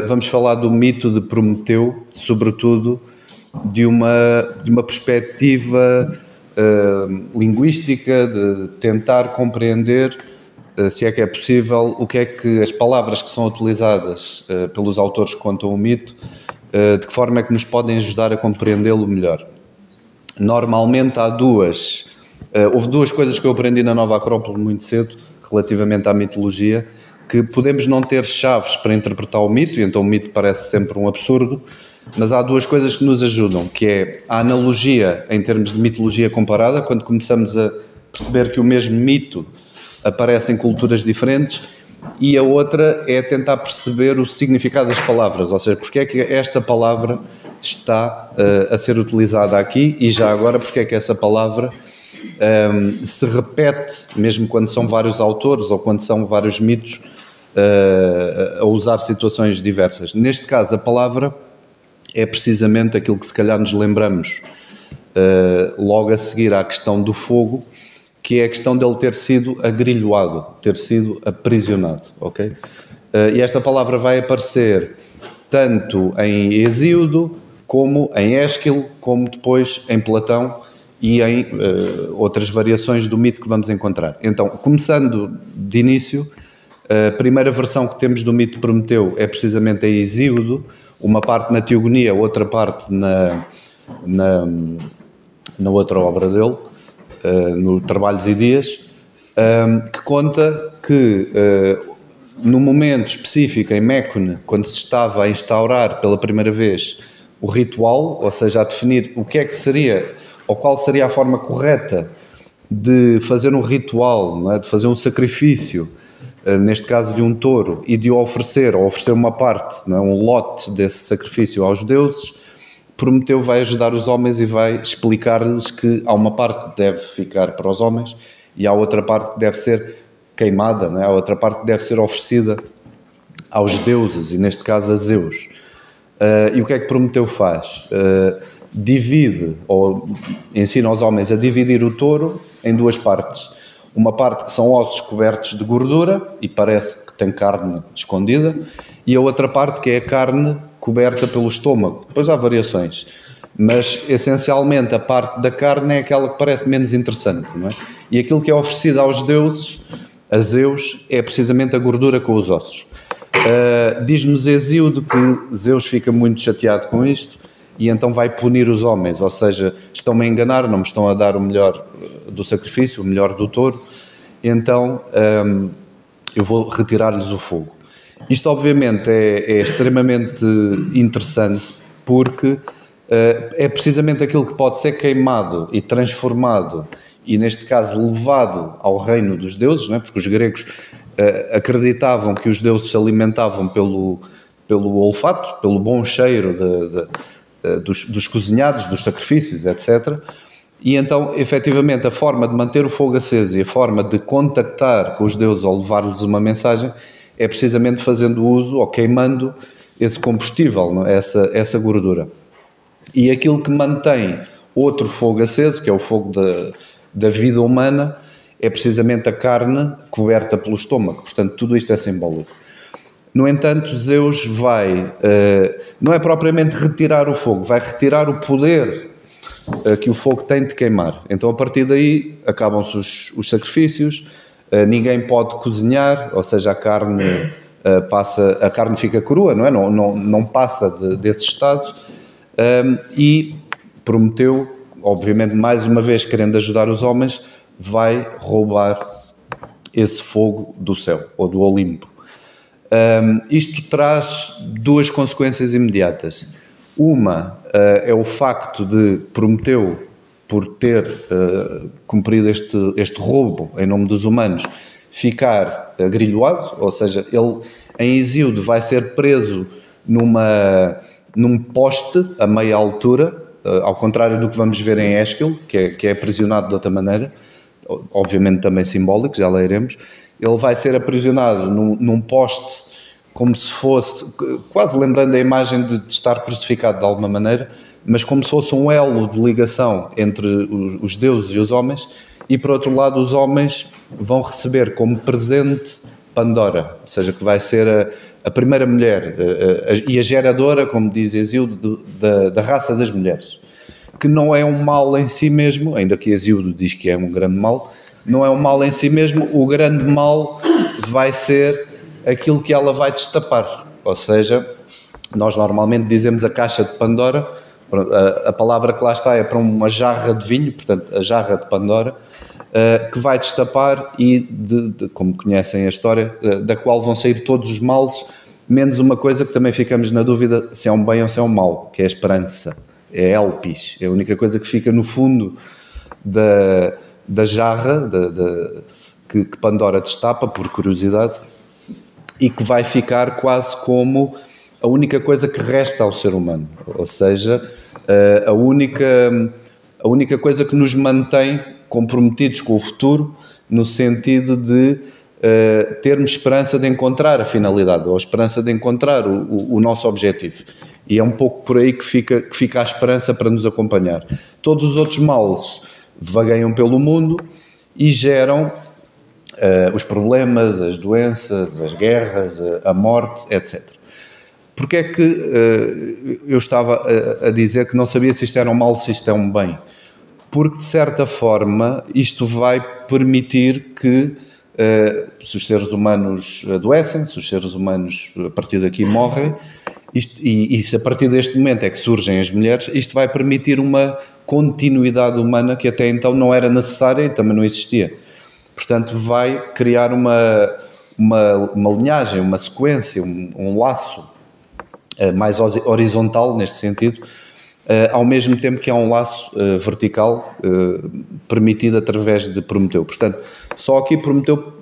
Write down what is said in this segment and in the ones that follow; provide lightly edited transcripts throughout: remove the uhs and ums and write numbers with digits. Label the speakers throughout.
Speaker 1: Vamos falar do mito de Prometeu, sobretudo de uma perspectiva linguística, de tentar compreender, se é que é possível, o que é que as palavras que são utilizadas pelos autores que contam o mito, de que forma é que nos podem ajudar a compreendê-lo melhor. Normalmente houve duas coisas que eu aprendi na Nova Acrópole muito cedo, relativamente à mitologia, que podemos não ter chaves para interpretar o mito, e então o mito parece sempre um absurdo, mas há duas coisas que nos ajudam, que é a analogia em termos de mitologia comparada, quando começamos a perceber que o mesmo mito aparece em culturas diferentes, e a outra é tentar perceber o significado das palavras, ou seja, porque é que esta palavra está a ser utilizada aqui, e já agora porque é que essa palavra se repete, mesmo quando são vários autores ou quando são vários mitos a usar situações diversas. Neste caso, a palavra é precisamente aquilo que se calhar nos lembramos logo a seguir à questão do fogo, que é a questão dele ter sido agrilhoado, ter sido aprisionado, ok? E esta palavra vai aparecer tanto em Hesíodo, como em Ésquilo, como depois em Platão e em outras variações do mito que vamos encontrar. Então, começando de início, a primeira versão que temos do mito de Prometeu é precisamente em Hesíodo, uma parte na Teogonia, outra parte na outra obra dele, no Trabalhos e Dias, que conta que no momento específico em Mécone, quando se estava a instaurar pela primeira vez o ritual, ou seja, a definir o que é que seria, ou qual seria a forma correta de fazer um ritual, não é? De fazer um sacrifício, neste caso de um touro, e de oferecer uma parte, não é? Um lote desse sacrifício aos deuses, Prometeu vai ajudar os homens e vai explicar-lhes que há uma parte que deve ficar para os homens e há outra parte que deve ser queimada, não é? Há outra parte que deve ser oferecida aos deuses, e neste caso a Zeus. E o que é que Prometeu faz? Divide, ou ensina aos homens a dividir o touro em duas partes. Uma parte que são ossos cobertos de gordura e parece que tem carne escondida, e a outra parte que é a carne coberta pelo estômago. Depois há variações, mas essencialmente a parte da carne é aquela que parece menos interessante, não é? E aquilo que é oferecido aos deuses, a Zeus, é precisamente a gordura com os ossos. Diz-nos Hesíodo que Zeus fica muito chateado com isto e então vai punir os homens, ou seja, estão-me a enganar, não me estão a dar o melhor do sacrifício, o melhor do touro, então eu vou retirar-lhes o fogo. Isto obviamente é extremamente interessante, porque é precisamente aquilo que pode ser queimado e transformado, e neste caso levado ao reino dos deuses, não é? Porque os gregos acreditavam que os deuses se alimentavam pelo olfato, pelo bom cheiro dos cozinhados, dos sacrifícios, etc. E então, efetivamente, a forma de manter o fogo aceso e a forma de contactar com os deuses ou levar-lhes uma mensagem é precisamente fazendo uso ou queimando esse combustível, não é? essa gordura. E aquilo que mantém outro fogo aceso, que é o fogo da vida humana, é precisamente a carne coberta pelo estômago. Portanto, tudo isto é simbólico. No entanto, Zeus vai, não é propriamente retirar o fogo, vai retirar o poder que o fogo tem de queimar. Então, a partir daí, acabam-se os sacrifícios, ninguém pode cozinhar, ou seja, a carne fica crua, não é? Não passa desse estado, e Prometeu, obviamente, mais uma vez, querendo ajudar os homens, vai roubar esse fogo do céu, ou do Olimpo. Isto traz duas consequências imediatas. Uma é o facto de Prometeu, por ter cumprido este roubo em nome dos humanos, ficar agrilhoado, ou seja, ele em Hesíodo vai ser preso num poste a meia altura, ao contrário do que vamos ver em Ésquilo, que é aprisionado de outra maneira, obviamente também simbólico, já lá iremos. Ele vai ser aprisionado num poste, como se fosse, quase lembrando a imagem de estar crucificado de alguma maneira, mas como se fosse um elo de ligação entre os deuses e os homens, e por outro lado os homens vão receber como presente Pandora, ou seja, que vai ser a primeira mulher e a geradora, como diz Hesíodo, da raça das mulheres, que não é um mal em si mesmo, ainda que Hesíodo diz que é um grande mal, não é um mal em si mesmo. O grande mal vai ser aquilo que ela vai destapar, ou seja, nós normalmente dizemos a caixa de Pandora, a palavra que lá está é para uma jarra de vinho, portanto a jarra de Pandora, que vai destapar e, como conhecem a história, da qual vão sair todos os males, menos uma coisa que também ficamos na dúvida se é um bem ou se é um mal, que é a esperança, é a elpis, é a única coisa que fica no fundo da jarra que Pandora destapa, por curiosidade, e que vai ficar quase como a única coisa que resta ao ser humano, ou seja, a única coisa que nos mantém comprometidos com o futuro, no sentido de termos esperança de encontrar a finalidade, ou a esperança de encontrar o nosso objetivo. E é um pouco por aí que fica a esperança para nos acompanhar. Todos os outros males vagueiam pelo mundo e geram os problemas, as doenças, as guerras, a morte, etc. Porque é que eu estava a dizer que não sabia se isto era um mal, se isto é um bem? Porque, de certa forma, isto vai permitir que, se os seres humanos adoecem, se os seres humanos, a partir daqui, morrem, e se a partir deste momento é que surgem as mulheres, isto vai permitir uma continuidade humana que até então não era necessária e também não existia. Portanto, vai criar uma linhagem, uma sequência, um laço mais horizontal neste sentido, ao mesmo tempo que há um laço vertical permitido através de Prometeu. Portanto, só aqui Prometeu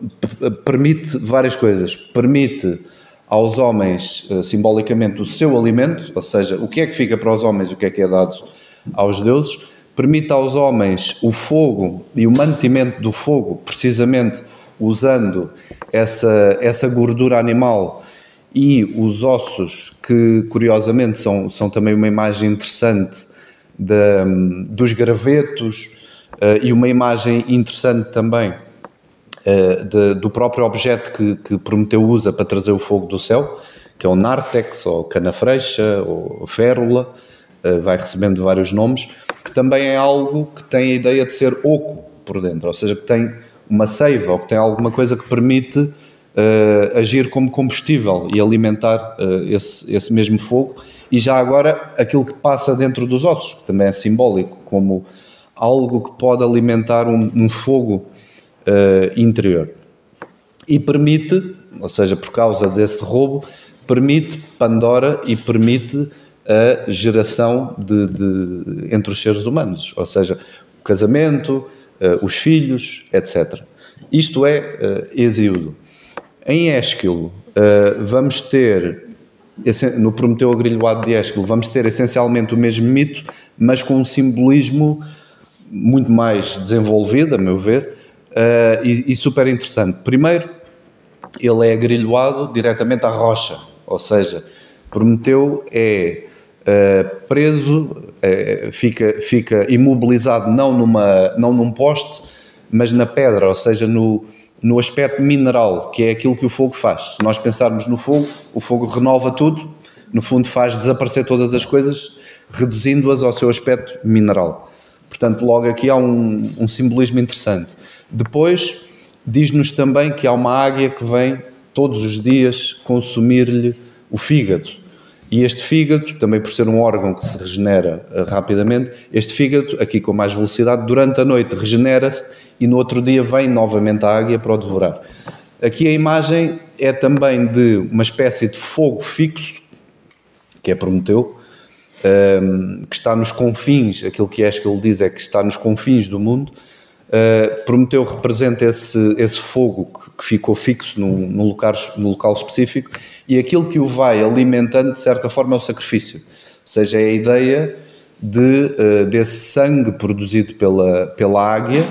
Speaker 1: permite várias coisas. Permite aos homens, simbolicamente, o seu alimento, ou seja, o que é que fica para os homens, o que é dado aos deuses. Permite aos homens o fogo e o mantimento do fogo, precisamente usando essa gordura animal e os ossos, que curiosamente são também uma imagem interessante dos gravetos, e uma imagem interessante também do próprio objeto que Prometeu usa para trazer o fogo do céu, que é o nártex, ou canafreixa, ou férula, vai recebendo vários nomes, que também é algo que tem a ideia de ser oco por dentro, ou seja, que tem uma seiva, ou que tem alguma coisa que permite agir como combustível e alimentar esse mesmo fogo. E já agora aquilo que passa dentro dos ossos, que também é simbólico, como algo que pode alimentar um fogo interior. E permite, ou seja, por causa desse roubo, permite Pandora e permite a geração entre os seres humanos, ou seja, o casamento, os filhos, etc. Isto é Hesíodo. Em Ésquilo, vamos ter, no Prometeu Agrilhoado de Ésquilo, vamos ter essencialmente o mesmo mito, mas com um simbolismo muito mais desenvolvido, a meu ver, e super interessante. Primeiro, ele é agrilhoado diretamente à rocha, ou seja, Prometeu é preso, fica imobilizado não num poste, mas na pedra, ou seja, no aspecto mineral, que é aquilo que o fogo faz. Se nós pensarmos no fogo, o fogo renova tudo, no fundo faz desaparecer todas as coisas, reduzindo-as ao seu aspecto mineral. Portanto, logo aqui há um simbolismo interessante. Depois, diz-nos também que há uma águia que vem todos os dias consumir-lhe o fígado. E este fígado, também por ser um órgão que se regenera rapidamente, este fígado, aqui com mais velocidade, durante a noite regenera-se e no outro dia vem novamente a águia para o devorar. Aqui a imagem é também de uma espécie de fogo fixo, que é Prometeu, que está nos confins, aquilo que Ésquilo diz é que está nos confins do mundo. Prometeu representa esse fogo que ficou fixo no local específico, e aquilo que o vai alimentando de certa forma é o sacrifício, ou seja, é a ideia desse sangue produzido pela águia,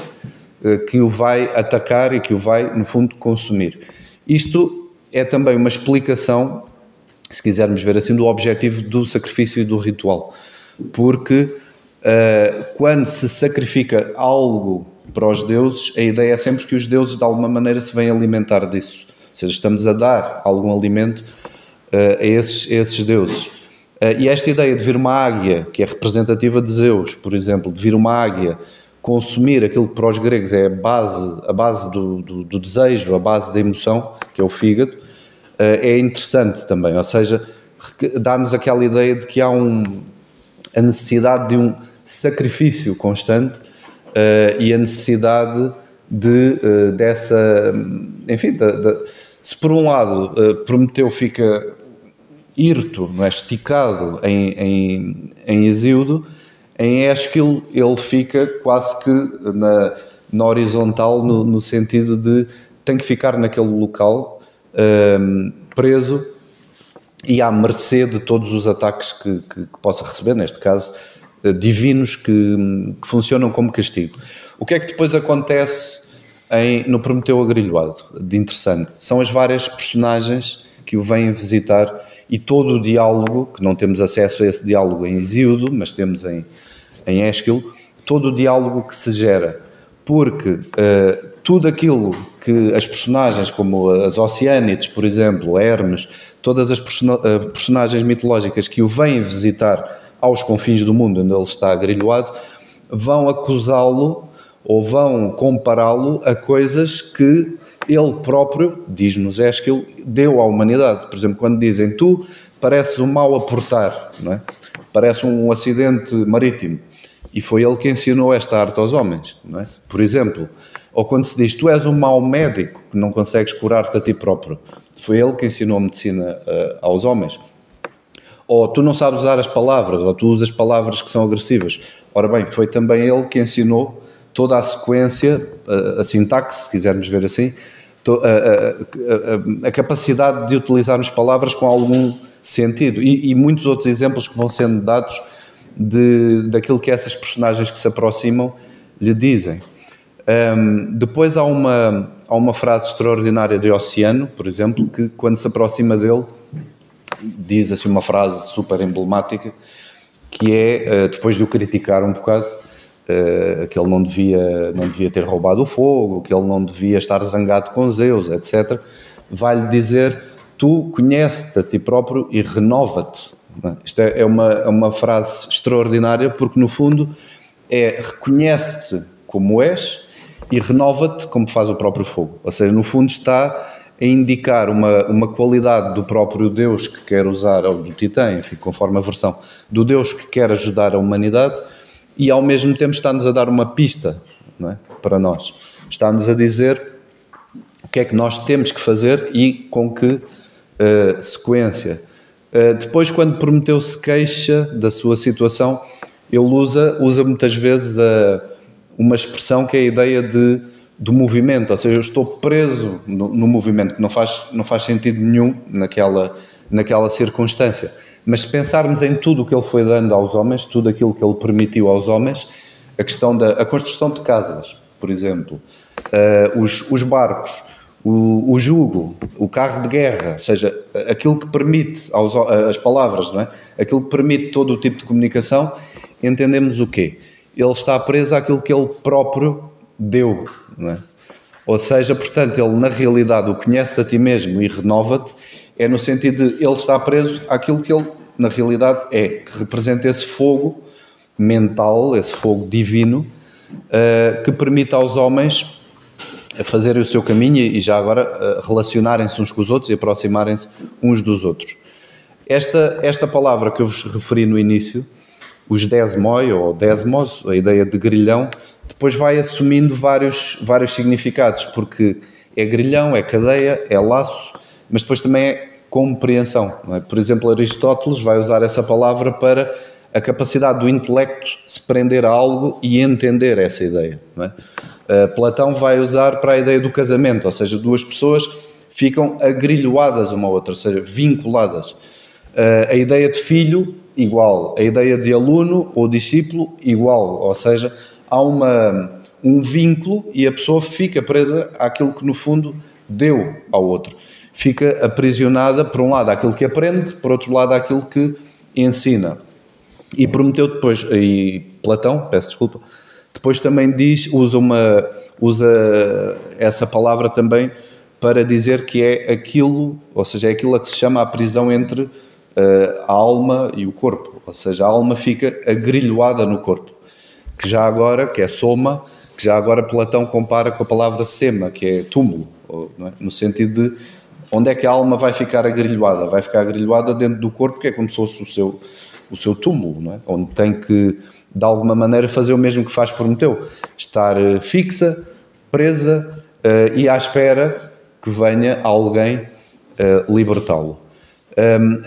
Speaker 1: que o vai atacar e que o vai no fundo consumir. Isto é também uma explicação, se quisermos ver assim, do objetivo do sacrifício e do ritual, porque quando se sacrifica algo para os deuses, a ideia é sempre que os deuses de alguma maneira se vêm alimentar disso, ou seja, estamos a dar algum alimento a esses deuses. E esta ideia de vir uma águia, que é representativa de Zeus, por exemplo, de vir uma águia consumir aquilo que para os gregos é a base do desejo, a base da emoção, que é o fígado, é interessante também, ou seja, dá-nos aquela ideia de que há a necessidade de um sacrifício constante e a necessidade dessa, enfim, se por um lado Prometeu fica hirto, não é, esticado em Hesíodo, em Ésquilo ele fica quase que na horizontal, no sentido de tem que ficar naquele local preso e à mercê de todos os ataques que possa receber, neste caso divinos, que funcionam como castigo. O que é que depois acontece no Prometeu Agrilhoado, de interessante? São as várias personagens que o vêm visitar e todo o diálogo, que não temos acesso a esse diálogo em Hesíodo, mas temos em Ésquilo, todo o diálogo que se gera, porque tudo aquilo que as personagens, como as Oceânides, por exemplo, Hermes, todas as personagens mitológicas que o vêm visitar aos confins do mundo onde ele está agrilhoado, vão acusá-lo ou vão compará-lo a coisas que ele próprio, diz-nos Ésquilo, deu à humanidade. Por exemplo, quando dizem, tu pareces um mau a portar, não é? Parece um acidente marítimo, e foi ele que ensinou esta arte aos homens, não é? Por exemplo, ou quando se diz, tu és um mau médico que não consegues curar-te a ti próprio, foi ele que ensinou a medicina aos homens. Ou tu não sabes usar as palavras, ou tu usas palavras que são agressivas. Ora bem, foi também ele que ensinou toda a sequência, a sintaxe, se quisermos ver assim, a capacidade de utilizarmos palavras com algum sentido, e muitos outros exemplos que vão sendo dados daquilo que essas personagens que se aproximam lhe dizem. Depois há uma frase extraordinária de Oceano, por exemplo, que quando se aproxima dele diz assim uma frase super emblemática, que é, depois de o criticar um bocado, que ele não devia ter roubado o fogo, que ele não devia estar zangado com Zeus, etc., vai-lhe dizer, tu conheces-te a ti próprio e renova-te. Isto é uma frase extraordinária, porque no fundo reconhece-te como és e renova-te como faz o próprio fogo. Ou seja, no fundo está a indicar uma qualidade do próprio Deus que quer usar, ou do Titã, enfim, conforme a versão, do Deus que quer ajudar a humanidade, e ao mesmo tempo está-nos a dar uma pista, não é, para nós. Está-nos a dizer o que é que nós temos que fazer e com que sequência. Depois, quando Prometeu se queixa da sua situação, ele usa muitas vezes uma expressão que é a ideia do movimento, ou seja, eu estou preso no movimento, que não faz sentido nenhum naquela circunstância. Mas se pensarmos em tudo o que ele foi dando aos homens, tudo aquilo que ele permitiu aos homens, a questão da construção de casas, por exemplo, os barcos, o jugo, o carro de guerra, ou seja, aquilo que permite as palavras, não é? Aquilo que permite todo o tipo de comunicação, entendemos o quê? Ele está preso àquilo que ele próprio deu, não é? Ou seja, portanto, ele na realidade o conhece-te a ti mesmo e renova-te, é no sentido de ele está preso àquilo que ele na realidade que representa esse fogo mental, esse fogo divino, que permite aos homens fazerem o seu caminho e já agora relacionarem-se uns com os outros e aproximarem-se uns dos outros. Esta palavra que eu vos referi no início, os desmoi ou desmos, a ideia de grilhão, depois vai assumindo vários significados, porque é grilhão, é cadeia, é laço, mas depois também é compreensão, não é? Por exemplo, Aristóteles vai usar essa palavra para a capacidade do intelecto se prender a algo e entender essa ideia, não é? Platão vai usar para a ideia do casamento, ou seja, duas pessoas ficam agrilhoadas uma à outra, ou seja, vinculadas. A ideia de filho, igual. A ideia de aluno ou discípulo, igual. Ou seja, há um vínculo e a pessoa fica presa àquilo que no fundo deu ao outro. Fica aprisionada, por um lado, àquilo que aprende, por outro lado, àquilo que ensina. E Prometeu depois, e Platão, peço desculpa, depois também usa essa palavra também para dizer que é aquilo, ou seja, é aquilo a que se chama a prisão entre a alma e o corpo, ou seja, a alma fica agrilhoada no corpo, que já agora, que é soma, que já agora Platão compara com a palavra sema, que é túmulo, não é? No sentido de onde é que a alma vai ficar agrilhoada? Vai ficar agrilhoada dentro do corpo, que é como se fosse o seu túmulo, não é? Onde tem que, de alguma maneira, fazer o mesmo que faz Prometeu, estar fixa, presa e à espera que venha alguém libertá-lo.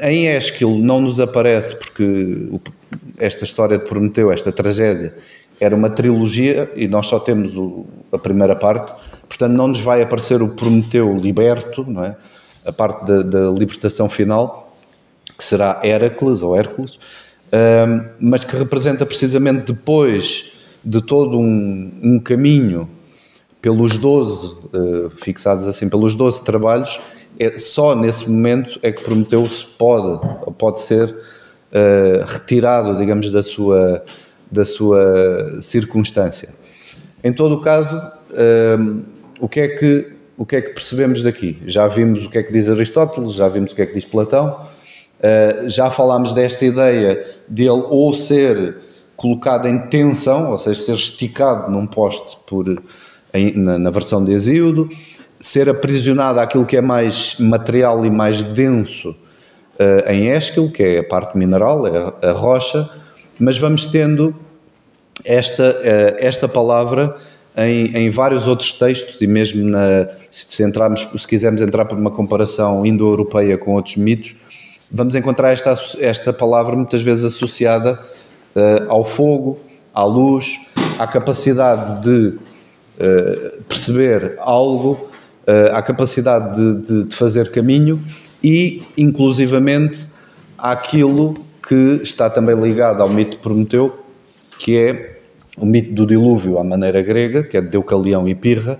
Speaker 1: Em Ésquilo não nos aparece, porque esta história de Prometeu, esta tragédia, era uma trilogia e nós só temos a primeira parte, portanto não nos vai aparecer o Prometeu liberto, não é? A parte da libertação final, que será Hércules, mas que representa precisamente depois de todo um caminho pelos 12, fixados assim, pelos 12 trabalhos, só nesse momento é que Prometeu pode ser retirado, digamos, da sua circunstância. Em todo o caso, o que é que percebemos daqui? Já vimos o que é que diz Aristóteles, já vimos o que é que diz Platão, já falámos desta ideia dele ou ser colocado em tensão, ou seja, ser esticado num poste na versão de Hesíodo, ser aprisionado àquilo que é mais material e mais denso em Ésquilo, que é a parte mineral, é a rocha, mas vamos tendo esta palavra em vários outros textos, e mesmo se quisermos entrar por uma comparação indo-europeia com outros mitos, vamos encontrar esta palavra muitas vezes associada ao fogo, à luz, à capacidade de perceber algo, à capacidade de fazer caminho e, inclusivamente, àquilo que está também ligado ao mito de Prometeu, que é o mito do dilúvio à maneira grega, que é de Deucalião e Pirra,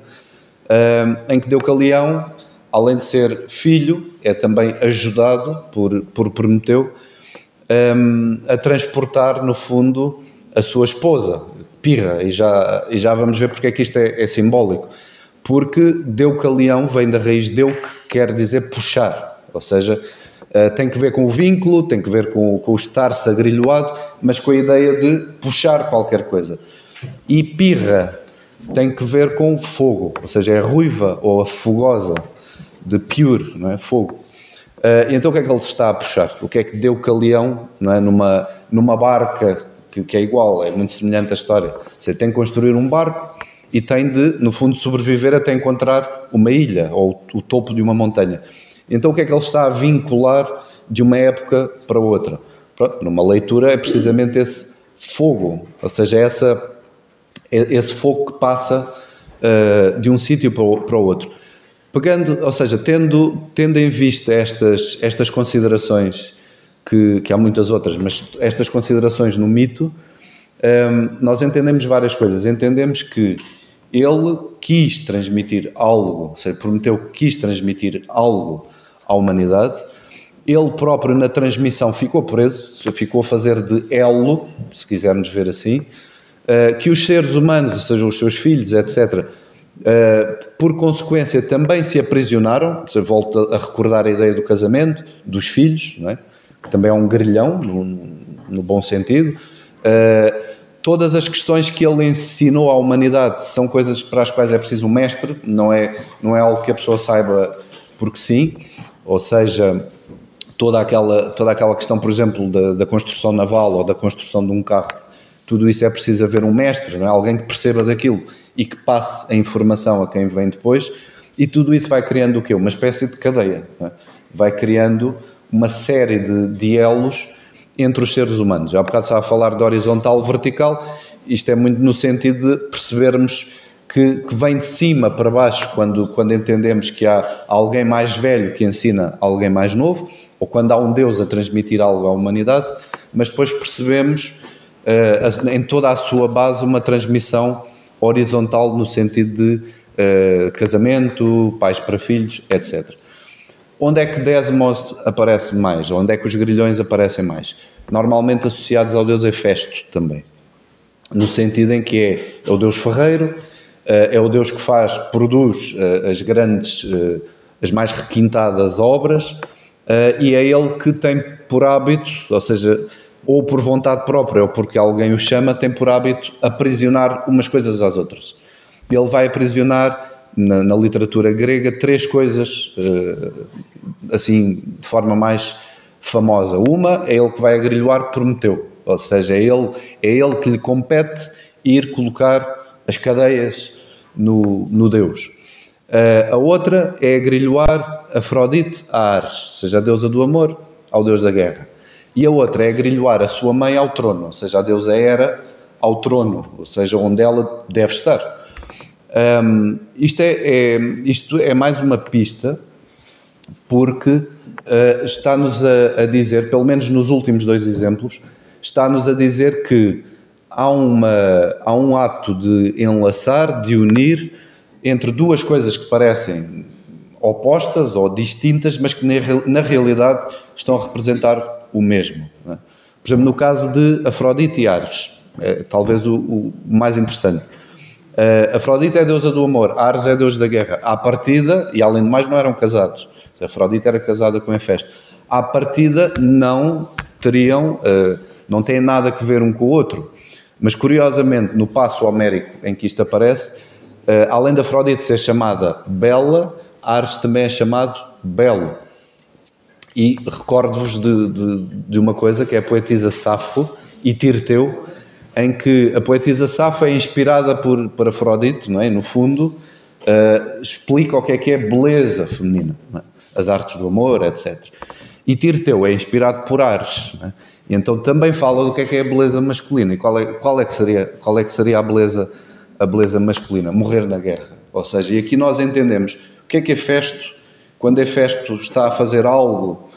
Speaker 1: em que Deucalião, além de ser filho, é também ajudado por Prometeu a transportar, no fundo, a sua esposa, Pirra, e já vamos ver porque é que isto é simbólico. Porque Deucalião vem da raiz deu, que quer dizer puxar, ou seja, tem que ver com o vínculo, tem que ver com o estar-se agrilhoado, mas com a ideia de puxar qualquer coisa. E Pirra tem que ver com fogo, ou seja, é a ruiva ou a fogosa, de pure, não é? Fogo. E então o que é que ele está a puxar? O que é que Deucalião, não é? numa barca que é igual, é muito semelhante à história, ou seja, tem que construir um barco e tem de, no fundo, sobreviver até encontrar uma ilha ou o topo de uma montanha. Então o que é que ele está a vincular de uma época para outra? Pronto, numa leitura é precisamente esse fogo, ou seja, esse fogo que passa de um sítio para o outro. Pegando, ou seja, tendo em vista estas considerações, que há muitas outras, mas estas considerações no mito, nós entendemos várias coisas. Entendemos que ele quis transmitir algo, ou seja, Prometeu quis transmitir algo à humanidade. Ele próprio na transmissão ficou preso, ficou a fazer de elo, se quisermos ver assim, que os seres humanos, sejam os seus filhos, etc., por consequência também se aprisionaram. Você volta a recordar a ideia do casamento, dos filhos, não é? Que também é um grilhão, no bom sentido. Todas as questões que ele ensinou à humanidade são coisas para as quais é preciso um mestre, não é algo que a pessoa saiba porque sim, ou seja, toda aquela questão, por exemplo, da construção naval ou da construção de um carro, tudo isso é preciso haver um mestre, não é? Alguém que perceba daquilo e que passe a informação a quem vem depois, e tudo isso vai criando o quê? Uma espécie de cadeia, não é? Vai criando uma série de elos entre os seres humanos. Há bocado estava a falar de horizontal, vertical, isto é muito no sentido de percebermos que vem de cima para baixo quando entendemos que há alguém mais velho que ensina alguém mais novo, ou quando há um Deus a transmitir algo à humanidade, mas depois percebemos em toda a sua base uma transmissão horizontal no sentido de casamento, pais para filhos, etc. Onde é que Desmos aparece mais? Onde é que os grilhões aparecem mais? Normalmente associados ao deus Hefesto também, no sentido em que é o deus ferreiro, é o Deus que produz as grandes, as mais requintadas obras, e é Ele que tem por hábito, ou seja, ou por vontade própria ou porque alguém o chama, tem por hábito aprisionar umas coisas às outras. Ele vai aprisionar, na literatura grega, 3 coisas, assim, de forma mais famosa. Uma é ele que vai agrilhoar Prometeu, ou seja, é ele que lhe compete ir colocar as cadeias no Deus. A outra é agrilhoar Afrodite a Ares, ou seja, a deusa do amor ao deus da guerra. E a outra é agrilhoar a sua mãe ao trono, ou seja, a deusa Hera ao trono, ou seja, onde ela deve estar. Isto é mais uma pista, porque está-nos a dizer, pelo menos nos últimos 2 exemplos, está-nos a dizer que há um ato de enlaçar, de unir entre 2 coisas que parecem opostas ou distintas, mas que na realidade estão a representar o mesmo. Não é? Por exemplo, no caso de Afrodite e Ares, é talvez o mais interessante. Afrodite é a deusa do amor, Ares é a deusa da guerra. À partida, e além de mais não eram casados, Afrodite era casada com Hefesto. À partida não têm nada a ver um com o outro. Mas curiosamente, no passo homérico em que isto aparece, além de Afrodite ser chamada Bela, Ares também é chamado Belo. E recordo-vos de uma coisa, que é a poetisa Safo e Tirteu, em que a poetisa Safo é inspirada por Afrodite, não é? No fundo, explica o que é beleza feminina, não é? As artes do amor, etc. E Tirteu é inspirado por Ares, não é? E então também fala do que é a beleza masculina. E qual é que seria a beleza masculina? Morrer na guerra. Ou seja, e aqui nós entendemos o que é Hefesto, quando Hefesto está a fazer algo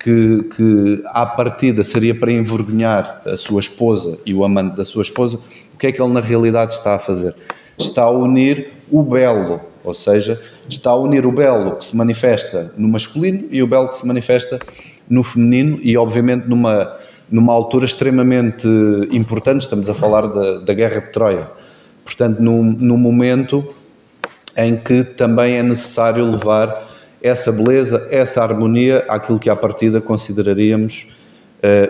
Speaker 1: que à partida seria para envergonhar a sua esposa e o amante da sua esposa, o que é que ele na realidade está a fazer? Está a unir o belo, ou seja, está a unir o belo que se manifesta no masculino e o belo que se manifesta no feminino, e obviamente numa altura extremamente importante. Estamos a falar da Guerra de Troia, portanto num momento em que também é necessário levar essa beleza, essa harmonia àquilo que à partida consideraríamos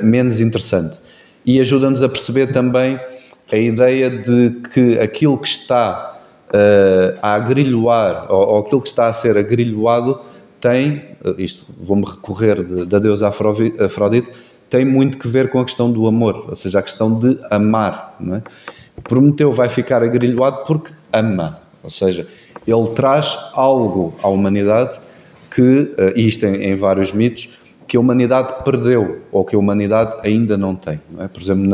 Speaker 1: menos interessante. E ajuda-nos a perceber também a ideia de que aquilo que está a agrilhoar, ou aquilo que está a ser agrilhoado, vou-me recorrer da deusa Afrodite, tem muito que ver com a questão do amor, ou seja, a questão de amar, não é? Prometeu vai ficar agrilhoado porque ama, ou seja, ele traz algo à humanidade que, e isto em vários mitos, que a humanidade perdeu ou que a humanidade ainda não tem. Não é? Por exemplo,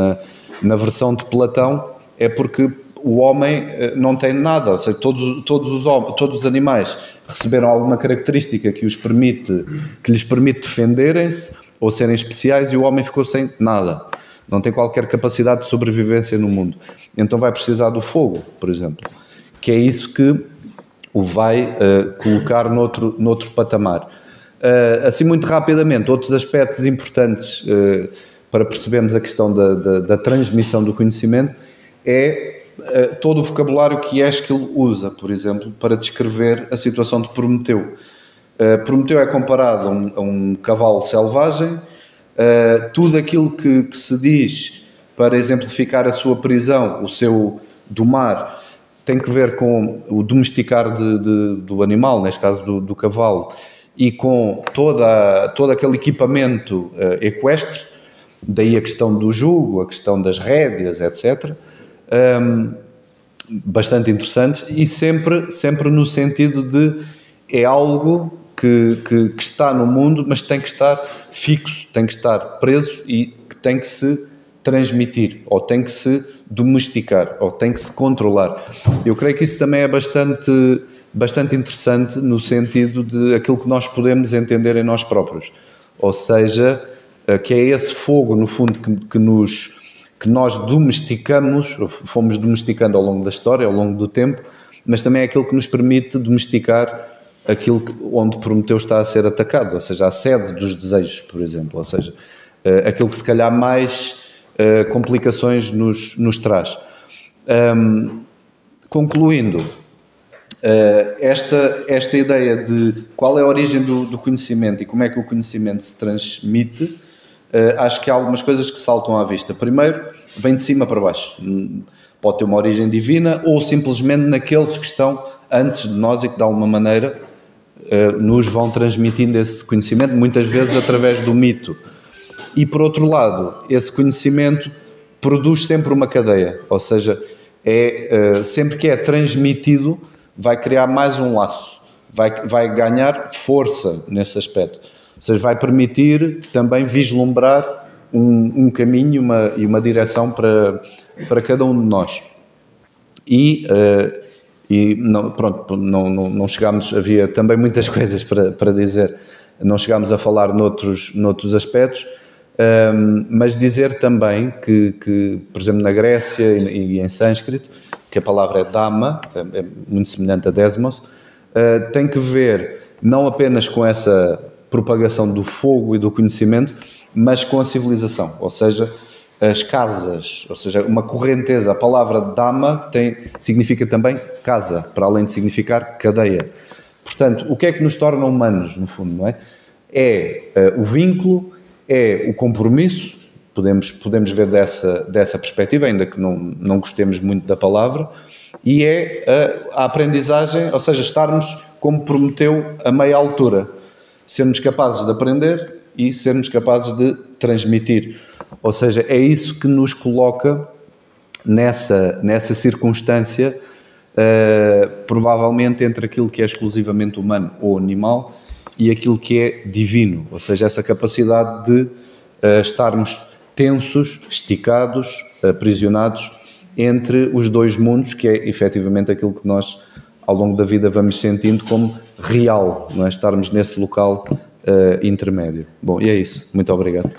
Speaker 1: na versão de Platão, é porque o homem não tem nada, ou seja, todos os animais receberam alguma característica que lhes permite defenderem-se ou serem especiais, e o homem ficou sem nada. Não tem qualquer capacidade de sobrevivência no mundo. Então vai precisar do fogo, por exemplo, que é isso que o vai colocar noutro patamar. Assim, muito rapidamente, outros aspectos importantes para percebermos a questão da transmissão do conhecimento é todo o vocabulário que Ésquilo usa, por exemplo, para descrever a situação de Prometeu. Prometeu é comparado a um cavalo selvagem. Tudo aquilo que se diz para exemplificar a sua prisão, o seu domar, tem que ver com o domesticar do animal, neste caso do cavalo, e com todo aquele equipamento equestre, daí a questão do jugo, a questão das rédeas, etc. Bastante interessante, e sempre no sentido de é algo que está no mundo, mas tem que estar fixo, tem que estar preso e que tem que se transmitir, ou tem que se domesticar, ou tem que se controlar. Eu creio que isso também é bastante interessante no sentido de aquilo que nós podemos entender em nós próprios. Ou seja, que é esse fogo, no fundo, que nós domesticamos, fomos domesticando ao longo da história, ao longo do tempo, mas também é aquilo que nos permite domesticar aquilo onde Prometeu está a ser atacado, ou seja, a sede dos desejos, por exemplo, ou seja, aquilo que se calhar mais complicações nos traz. Concluindo, esta ideia de qual é a origem do conhecimento e como é que o conhecimento se transmite, acho que há algumas coisas que saltam à vista. Primeiro, vem de cima para baixo. Pode ter uma origem divina ou simplesmente naqueles que estão antes de nós e que de alguma maneira nos vão transmitindo esse conhecimento, muitas vezes através do mito. E por outro lado, esse conhecimento produz sempre uma cadeia, ou seja, sempre que é transmitido, vai criar mais um laço, vai ganhar força nesse aspecto. Ou seja, vai permitir também vislumbrar um caminho e uma direção para cada um de nós. Não chegámos, havia também muitas coisas para dizer, não chegámos a falar noutros aspectos, mas dizer também que, por exemplo, na Grécia e em sânscrito, que a palavra é Dhamma, é muito semelhante a Desmos, tem que ver não apenas com essa propagação do fogo e do conhecimento, mas com a civilização, ou seja, as casas, ou seja, uma correnteza. A palavra Dhamma significa também casa, para além de significar cadeia. Portanto, o que é que nos torna humanos, no fundo, não é? É o vínculo, é o compromisso, podemos ver dessa perspectiva, ainda que não gostemos muito da palavra, e é a aprendizagem, ou seja, estarmos, como prometeu, a meia altura, sermos capazes de aprender e sermos capazes de transmitir. Ou seja, é isso que nos coloca nessa circunstância, provavelmente entre aquilo que é exclusivamente humano ou animal e aquilo que é divino, ou seja, essa capacidade de estarmos tensos, esticados, aprisionados entre os dois mundos, que é efetivamente aquilo que nós ao longo da vida vamos sentindo como real, não é? Estarmos nesse local intermédio. Bom, e é isso. Muito obrigado.